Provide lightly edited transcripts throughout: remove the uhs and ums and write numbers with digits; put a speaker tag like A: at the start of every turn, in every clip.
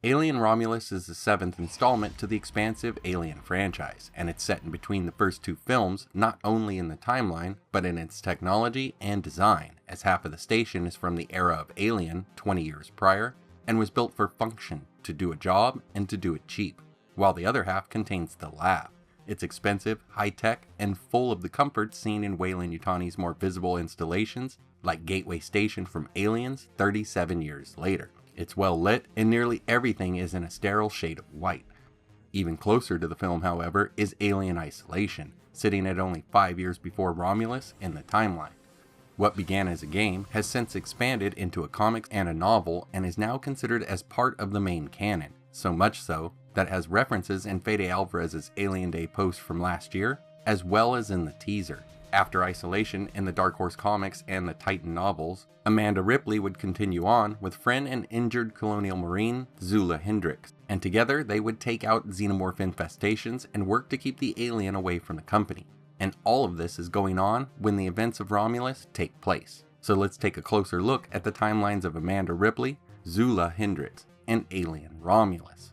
A: Alien Romulus is the 7th installment to the expansive Alien franchise, and it's set in between the first 2 films, not only in the timeline, but in its technology and design, as half of the station is from the era of Alien, 20 years prior, and was built for function, to do a job, and to do it cheap, while the other half contains the lab. It's expensive, high-tech, and full of the comforts seen in Weyland Yutani's more visible installations, like Gateway Station from Aliens 37 years later. It's well lit, and nearly everything is in a sterile shade of white. Even closer to the film, however, is Alien Isolation, sitting at only 5 years before Romulus in the timeline. What began as a game has since expanded into a comic and a novel, and is now considered as part of the main canon, so much so that it has references in Fede Alvarez's Alien Day post from last year, as well as in the teaser. After Isolation in the Dark Horse comics and the Titan novels, Amanda Ripley would continue on with friend and injured colonial marine Zula Hendricks, and together they would take out xenomorph infestations and work to keep the alien away from the company. And all of this is going on when the events of Romulus take place. So let's take a closer look at the timelines of Amanda Ripley, Zula Hendricks, and Alien Romulus.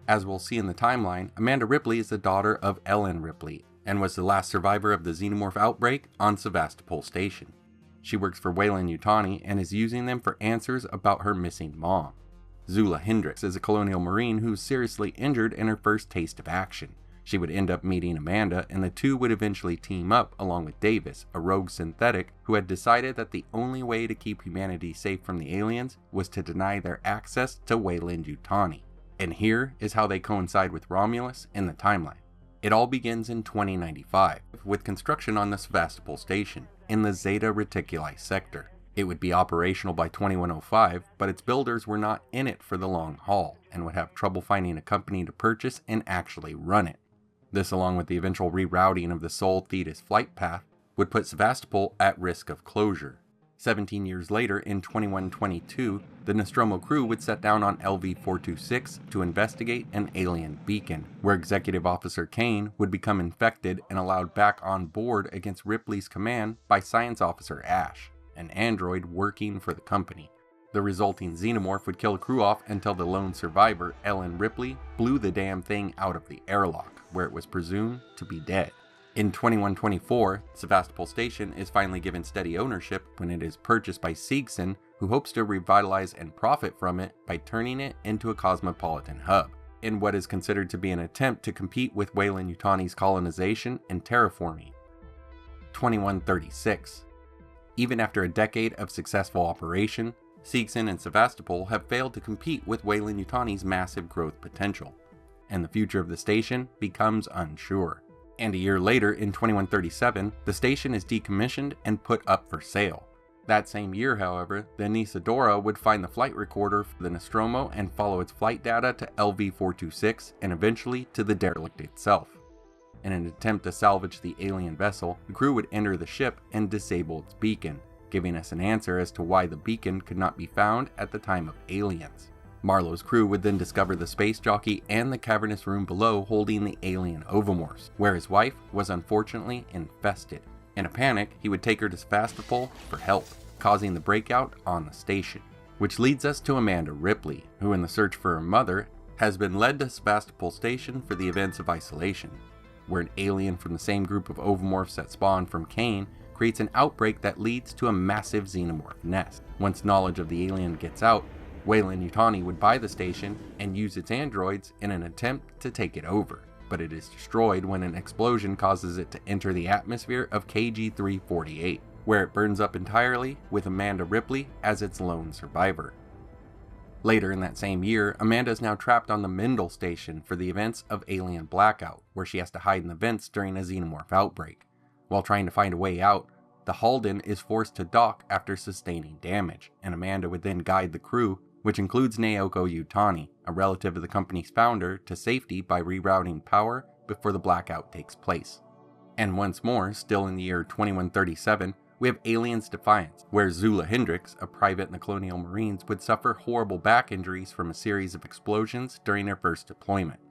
A: As we'll see in the timeline, Amanda Ripley is the daughter of Ellen Ripley, and was the last survivor of the xenomorph outbreak on Sevastopol Station. She works for Weyland Yutani and is using them for answers about her missing mom. Zula Hendricks is a colonial marine who's seriously injured in her first taste of action. She would end up meeting Amanda, and the two would eventually team up along with Davis, a rogue synthetic who had decided that the only way to keep humanity safe from the aliens was to deny their access to Weyland Yutani. And here is how they coincide with Romulus in the timeline. It all begins in 2095, with construction on the Sevastopol station, in the Zeta Reticuli sector. It would be operational by 2105, but its builders were not in it for the long haul, and would have trouble finding a company to purchase and actually run it. This, along with the eventual rerouting of the Sol Thetis flight path, would put Sevastopol at risk of closure. 17 years later, in 2122, the Nostromo crew would set down on LV-426 to investigate an alien beacon, where Executive Officer Kane would become infected and allowed back on board against Ripley's command by Science Officer Ash, an android working for the company. The resulting xenomorph would kill the crew off until the lone survivor, Ellen Ripley, blew the damn thing out of the airlock, where it was presumed to be dead. In 2124, Sevastopol Station is finally given steady ownership when it is purchased by Seegson, who hopes to revitalize and profit from it by turning it into a cosmopolitan hub, in what is considered to be an attempt to compete with Weyland Yutani's colonization and terraforming. 2136. Even after a decade of successful operation, Seegson and Sevastopol have failed to compete with Weyland Yutani's massive growth potential, and the future of the station becomes unsure. And a year later, in 2137, the station is decommissioned and put up for sale. That same year, however, the Anisadora would find the flight recorder for the Nostromo and follow its flight data to LV-426 and eventually to the derelict itself. In an attempt to salvage the alien vessel, the crew would enter the ship and disable its beacon, giving us an answer as to why the beacon could not be found at the time of Aliens. Marlowe's crew would then discover the space jockey and the cavernous room below holding the alien ovomorphs, where his wife was unfortunately infested. In a panic, he would take her to Sevastopol for help, causing the breakout on the station. Which leads us to Amanda Ripley, who in the search for her mother, has been led to Sevastopol Station for the events of Isolation, where an alien from the same group of ovomorphs that spawned from Kane creates an outbreak that leads to a massive xenomorph nest. Once knowledge of the alien gets out, Weyland Yutani would buy the station and use its androids in an attempt to take it over, but it is destroyed when an explosion causes it to enter the atmosphere of KG-348, where it burns up entirely with Amanda Ripley as its lone survivor. Later in that same year, Amanda is now trapped on the Mendel station for the events of Alien Blackout, where she has to hide in the vents during a xenomorph outbreak. While trying to find a way out, the Halden is forced to dock after sustaining damage, and Amanda would then guide the crew, which includes Naoko Yutani, a relative of the company's founder, to safety by rerouting power before the blackout takes place. And once more, still in the year 2137, we have Aliens Defiance, where Zula Hendricks, a private in the Colonial Marines, would suffer horrible back injuries from a series of explosions during her first deployment.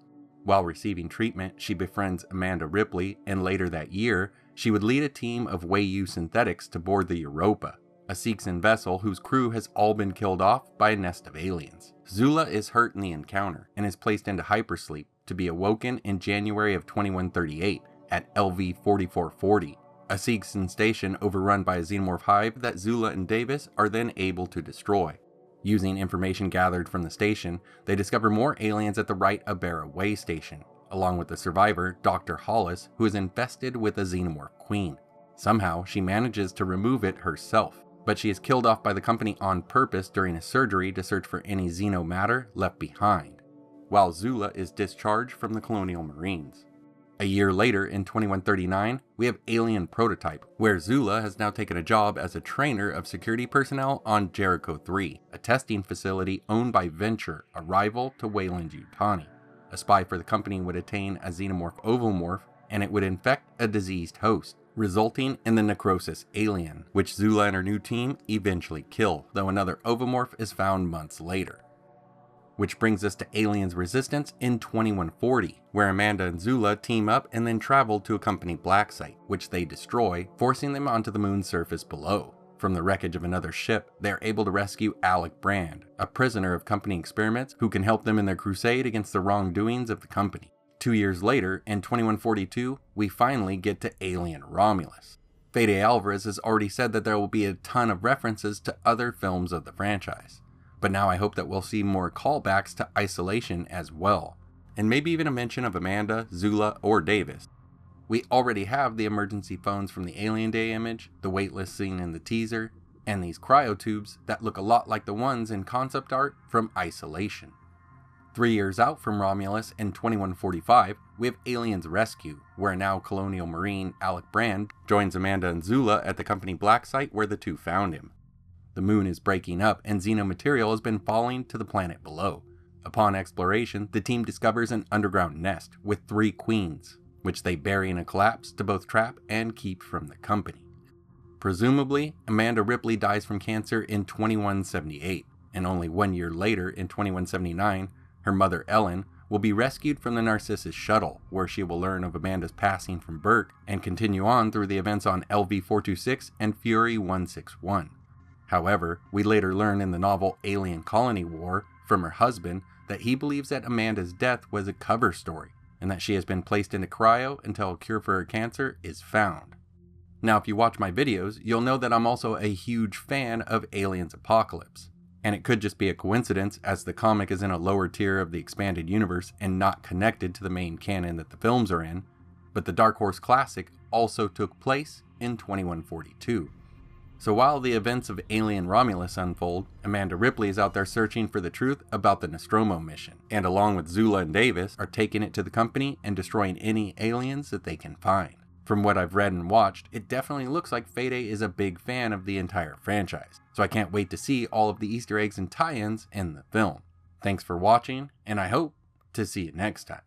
A: While receiving treatment, she befriends Amanda Ripley, and later that year, she would lead a team of Weyland synthetics to board the Europa, a Seegson vessel whose crew has all been killed off by a nest of aliens. Zula is hurt in the encounter and is placed into hypersleep to be awoken in January of 2138 at LV 4440, a Seegson station overrun by a xenomorph hive that Zula and Davis are then able to destroy. Using information gathered from the station, they discover more aliens at the Right Abera Way station, along with the survivor, Dr. Hollis, who is infested with a xenomorph queen. Somehow, she manages to remove it herself, but she is killed off by the company on purpose during a surgery to search for any xenomatter left behind, while Zula is discharged from the Colonial Marines. A year later, in 2139, we have Alien Prototype, where Zula has now taken a job as a trainer of security personnel on Jericho 3, a testing facility owned by Venture, a rival to Weyland Yutani. A spy for the company would attain a xenomorph ovomorph, and it would infect a diseased host, resulting in the Necrosis alien, which Zula and her new team eventually kill, though another ovomorph is found months later. Which brings us to Aliens Resistance in 2140, where Amanda and Zula team up and then travel to a company black site, which they destroy, forcing them onto the moon's surface below. From the wreckage of another ship, they are able to rescue Alec Brand, a prisoner of company experiments who can help them in their crusade against the wrongdoings of the company. 2 years later, in 2142, we finally get to Alien Romulus. Fede Alvarez has already said that there will be a ton of references to other films of the franchise. But now I hope that we'll see more callbacks to Isolation as well, and maybe even a mention of Amanda, Zula, or Davis. We already have the emergency phones from the Alien Day image, the waitlist scene in the teaser, and these cryotubes that look a lot like the ones in concept art from Isolation. 3 years out from Romulus in 2145, we have Aliens Rescue, where now Colonial Marine Alec Brand joins Amanda and Zula at the company black site where the two found him. The moon is breaking up and xenomaterial has been falling to the planet below. Upon exploration, the team discovers an underground nest with 3 queens, which they bury in a collapse to both trap and keep from the company. Presumably, Amanda Ripley dies from cancer in 2178, and only 1 year later, in 2179, her mother Ellen will be rescued from the Narcissus shuttle, where she will learn of Amanda's passing from Burke and continue on through the events on LV-426 and Fury 161. However, we later learn in the novel Alien Colony War from her husband that he believes that Amanda's death was a cover story, and that she has been placed into cryo until a cure for her cancer is found. Now, if you watch my videos, you'll know that I'm also a huge fan of Aliens Apocalypse, and it could just be a coincidence as the comic is in a lower tier of the expanded universe and not connected to the main canon that the films are in, but the Dark Horse Classic also took place in 2142. So while the events of Alien Romulus unfold, Amanda Ripley is out there searching for the truth about the Nostromo mission, and along with Zula and Davis are taking it to the company and destroying any aliens that they can find. From what I've read and watched, it definitely looks like Fede is a big fan of the entire franchise, so I can't wait to see all of the Easter eggs and tie-ins in the film. Thanks for watching, and I hope to see you next time.